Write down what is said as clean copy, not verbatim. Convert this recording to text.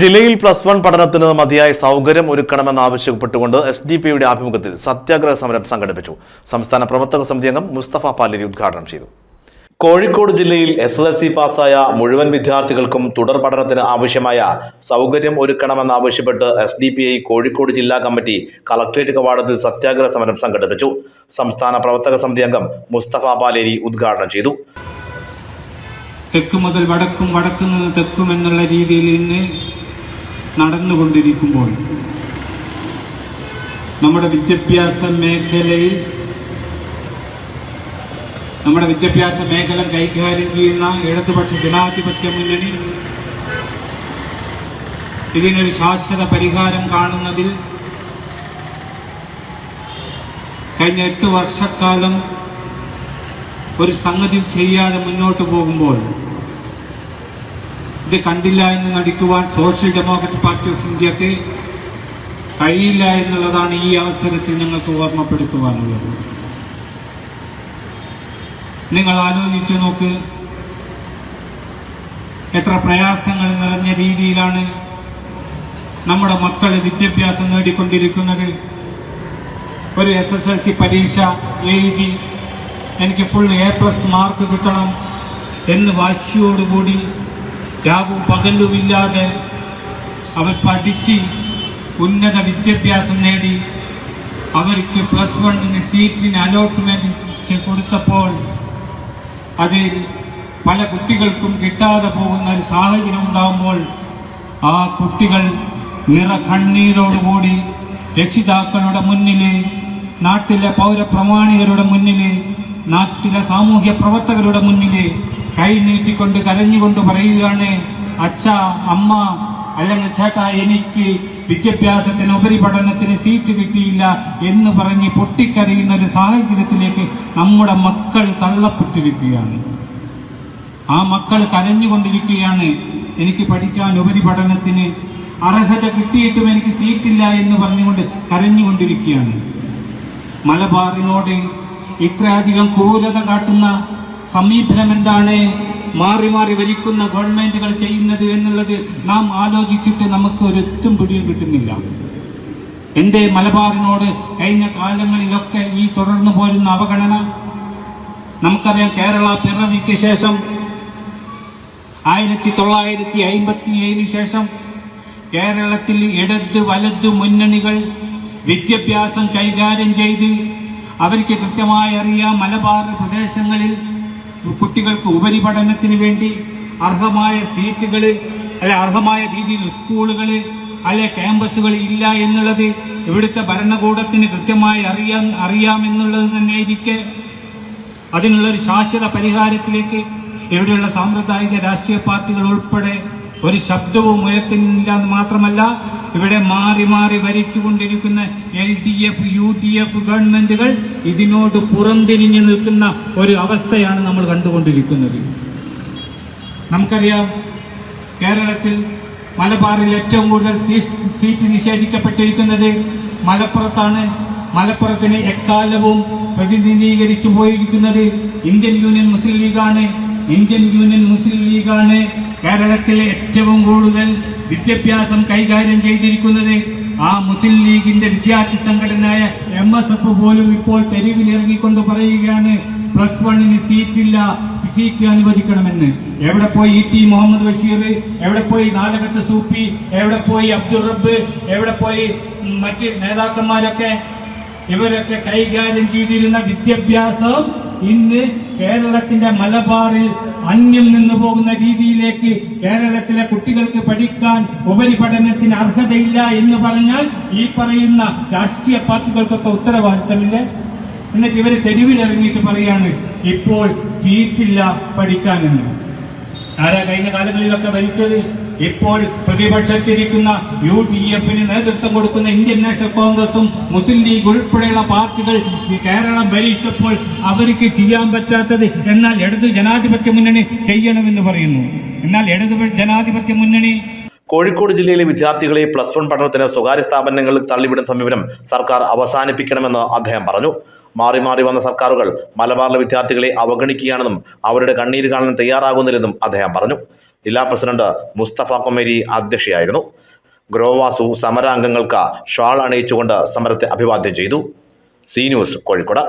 ജില്ലയിൽ +1 പഠനത്തിന് മതിയായ സൗകര്യം ഒരുക്കണമെന്നാവശ്യപ്പെട്ടുകൊണ്ട് SDPയുടെ ആഭിമുഖ്യത്തിൽ സത്യാഗ്രഹ സമരം സംഘടിപ്പിച്ചു. സംസ്ഥാന പ്രവർത്തക സമിതി അംഗം മുസ്തഫ പാലേരി ഉദ്ഘാടനം ചെയ്തു. കോഴിക്കോട് ജില്ലയിൽ SSLC പാസ്സായ മുഴുവൻ വിദ്യാർത്ഥികൾക്കും തുടർ പഠനത്തിന് ആവശ്യമായ സൗകര്യം ഒരുക്കണമെന്നാവശ്യപ്പെട്ട് SDPI കോഴിക്കോട് ജില്ലാ കമ്മിറ്റി കളക്ടറേറ്റ് കവാടത്തിൽ സത്യാഗ്രഹ സമരം സംഘടിപ്പിച്ചു. സംസ്ഥാന പ്രവർത്തക സമിതി അംഗം മുസ്തഫ പാലേരി ഉദ്ഘാടനം ചെയ്തു. തെക്ക് മുതൽ വടക്കും, വടക്കു നിന്ന് തെക്കും എന്നുള്ള രീതിയിൽ ഇന്ന് നടന്നുകൊണ്ടിരിക്കുമ്പോൾ നമ്മുടെ വിദ്യാഭ്യാസ മേഖല കൈകാര്യം ചെയ്യുന്ന ഇടതുപക്ഷ ജനാധിപത്യ മുന്നണി ഇതിനൊരു ശാശ്വത പരിഹാരം കാണുന്നതിൽ കഴിഞ്ഞ 8 വർഷക്കാലം ഒരു സംഗതി ചെയ്യാതെ മുന്നോട്ട് പോകുമ്പോൾ ഇത് കണ്ടില്ല എന്ന് നടിക്കുവാൻ സോഷ്യൽ ഡെമോക്രാറ്റിക് പാർട്ടി ഓഫ് ഇന്ത്യക്ക് കഴിയില്ല എന്നുള്ളതാണ് ഈ അവസരത്തിൽ ഞങ്ങൾക്ക് ഓർമ്മപ്പെടുത്തുവാനുള്ളത്. നിങ്ങൾ ആലോചിച്ചു നോക്ക്, എത്ര പ്രയാസങ്ങൾ നിറഞ്ഞ രീതിയിലാണ് നമ്മുടെ മക്കൾ വിദ്യാഭ്യാസം നേടിക്കൊണ്ടിരിക്കുന്നത്. ഒരു SSLC പരീക്ഷ എഴുതി എനിക്ക് ഫുൾ A+ മാർക്ക് കിട്ടണം എന്ന് വാശിയോടുകൂടി രാവും പകലുമില്ലാതെ അവർ പഠിച്ച് ഉന്നത വിദ്യാഭ്യാസം നേടി അവർക്ക് +1 സീറ്റിന് അലോട്ട്മെന്റ് കൊടുത്തപ്പോൾ അതിൽ പല കുട്ടികൾക്കും കിട്ടാതെ പോകുന്ന ഒരു സാഹചര്യം ഉണ്ടാകുമ്പോൾ ആ കുട്ടികൾ നിറകണ്ണീരോടുകൂടി രക്ഷിതാക്കളുടെ മുന്നിൽ, നാട്ടിലെ പൗരപ്രമാണികരുടെ മുന്നിൽ, നാട്ടിലെ സാമൂഹ്യ പ്രവർത്തകരുടെ മുന്നിൽ കൈ നീട്ടിക്കൊണ്ട് കരഞ്ഞുകൊണ്ട് പറയുകയാണ്, അച്ഛ, അമ്മ, അല്ലെങ്കിൽ ചേട്ടാ, എനിക്ക് വിദ്യാഭ്യാസത്തിന് ഉപരിപഠനത്തിന് സീറ്റ് കിട്ടിയില്ല എന്ന് പറഞ്ഞ് പൊട്ടിക്കരയുന്ന ഒരു സാഹചര്യത്തിലേക്ക് നമ്മുടെ മക്കൾ തള്ളപ്പെട്ടിരിക്കുകയാണ്. ആ മക്കൾ കരഞ്ഞുകൊണ്ടിരിക്കുകയാണ്, എനിക്ക് പഠിക്കാൻ ഉപരിപഠനത്തിന് അർഹത കിട്ടിയിട്ടും എനിക്ക് സീറ്റില്ല എന്ന് പറഞ്ഞുകൊണ്ട് കരഞ്ഞുകൊണ്ടിരിക്കുകയാണ്. മലബാറിനോട് ഇത്രയധികം ക്രൂരത കാട്ടുന്ന സമീപനം എന്താണ് മാറി മാറി ഭരിക്കുന്ന ഗവൺമെന്റുകൾ ചെയ്യുന്നത് എന്നുള്ളത് നാം ആലോചിച്ചിട്ട് നമുക്ക് ഒരെത്തും പിടിയും കിട്ടുന്നില്ല. എന്റെ മലബാറിനോട് കഴിഞ്ഞ കാലങ്ങളിലൊക്കെ ഈ തുടർന്നു പോരുന്ന അവഗണന നമുക്കറിയാം. കേരള പിറവിക്ക് ശേഷം 1957 ശേഷം കേരളത്തിൽ ഇടത് വലത് മുന്നണികൾ വിദ്യാഭ്യാസം കൈകാര്യം ചെയ്ത് അവർക്ക് കൃത്യമായി അറിയാം മലബാർ പ്രദേശങ്ങളിൽ കുട്ടികൾക്ക് ഉപരിപഠനത്തിന് വേണ്ടി അർഹമായ സീറ്റുകൾ, അല്ലെ അർഹമായ രീതിയിൽ സ്കൂളുകൾ, അല്ലെ ക്യാമ്പസുകൾ ഇല്ല എന്നുള്ളത് ഇവിടുത്തെ ഭരണകൂടത്തിന് കൃത്യമായി അറിയാമെന്നുള്ളത് തന്നെ ഇരിക്കെ അതിനുള്ളൊരു ശാശ്വത പരിഹാരത്തിലേക്ക് ഇവിടെയുള്ള സാമ്പ്രദായിക രാഷ്ട്രീയ പാർട്ടികൾ ഉൾപ്പെടെ ഒരു ശബ്ദവും ഉയർത്തുന്നില്ല എന്ന് മാത്രമല്ല, ഇവിടെ മാറി മാറി ഭരിച്ചുകൊണ്ടിരിക്കുന്ന LDF, UDF ഗവൺമെന്റുകൾ ഇതിനോട് പുറംതിരിഞ്ഞു നിൽക്കുന്ന ഒരു അവസ്ഥയാണ് നമ്മൾ കണ്ടുകൊണ്ടിരിക്കുന്നത്. നമുക്കറിയാം, കേരളത്തിൽ മലബാറിൽ ഏറ്റവും കൂടുതൽ സീറ്റ് നിഷേധിക്കപ്പെട്ടിരിക്കുന്നത് മലപ്പുറത്താണ്. മലപ്പുറത്തിന് എക്കാലവും പ്രതിനിധീകരിച്ചു പോയിരിക്കുന്നത് ഇന്ത്യൻ യൂണിയൻ മുസ്ലിം ലീഗാണ്. ഇന്ത്യൻ യൂണിയൻ മുസ്ലിം ലീഗാണ് കേരളത്തിലെ ഏറ്റവും കൂടുതൽ വിദ്യാഭ്യാസം കൈകാര്യം ചെയ്തിരിക്കുന്നത്. ആ മുസ്ലിം ലീഗിന്റെ വിദ്യാർത്ഥി സംഘടനയായ MSF പോലും ഇപ്പോൾ തെരുവിലിറങ്ങിക്കൊണ്ട് പറയുകയാണ്, +1 സീറ്റില്ല, സീറ്റ് അനുവദിക്കണമെന്ന്. എവിടെ പോയി ET മുഹമ്മദ് ബഷീർ, എവിടെ പോയി നാലകത്ത് സൂപ്പി, എവിടെ പോയി അബ്ദുൾ റബ്ബ്, എവിടെ പോയി മറ്റ് നേതാക്കന്മാരൊക്കെ? ഇവരൊക്കെ കൈകാര്യം ചെയ്തിരുന്ന വിദ്യാഭ്യാസം ഇന്ന് കേരളത്തിന്റെ മലബാറിൽ അന്യം നിന്നു പോകുന്ന രീതിയിലേക്ക് കേരളത്തിലെ കുട്ടികൾക്ക് പഠിക്കാൻ ഉപരിപഠനത്തിന് അർഹതയില്ല എന്ന് പറഞ്ഞാൽ ഈ പറയുന്ന രാഷ്ട്രീയ പാർട്ടികൾക്കൊക്കെ ഉത്തരവാദിത്തമില്ലേ? എന്നിട്ട് ഇവര് തെരുവിലിറങ്ങിയിട്ട് പറയാണ് ഇപ്പോൾ സീറ്റില്ല പഠിക്കാനെന്ന്. ആരാ കഴിഞ്ഞ കാലങ്ങളിലൊക്കെ ഭരിച്ചത്? ഇപ്പോൾ പ്രതിപക്ഷത്തിരിക്കുന്ന UDF-ന് നേതൃത്വം കൊടുക്കുന്ന ഇന്ത്യൻ നാഷണൽ കോൺഗ്രസും മുസ്ലിം ലീഗ് ഉൾപ്പെടെയുള്ള പാർട്ടികൾ കേരളം ഭരിച്ചപ്പോൾ അവർക്ക് ചെയ്യാൻ പറ്റാത്തത് എന്നാൽ ഇടത് ജനാധിപത്യ മുന്നണി ചെയ്യണമെന്ന് പറയുന്നു. എന്നാൽ ഇടത് ജനാധിപത്യ മുന്നണി കോഴിക്കോട് ജില്ലയിലെ വിദ്യാർത്ഥികളെ +1 പഠനത്തിന് സ്വകാര്യ സ്ഥാപനങ്ങളിൽ തള്ളിവിടുന്ന സമീപനം സർക്കാർ അവസാനിപ്പിക്കണമെന്ന് അദ്ദേഹം പറഞ്ഞു. മാറി മാറി വന്ന സർക്കാരുകൾ മലബാറിലെ വിദ്യാർത്ഥികളെ അവഗണിക്കുകയാണെന്നും അവരുടെ കണ്ണീര് കാണാൻ തയ്യാറാകുന്നില്ലെന്നും അദ്ദേഹം പറഞ്ഞു. ജില്ലാ പ്രസിഡന്റ് മുസ്തഫ കൊമേരി അധ്യക്ഷയായിരുന്നു. ഗ്രോവാസു സമരാംഗങ്ങൾക്ക് ഷാൾ അണിയിച്ചുകൊണ്ട് സമരത്തെ അഭിവാദ്യം ചെയ്തു. C news, Kozhikode.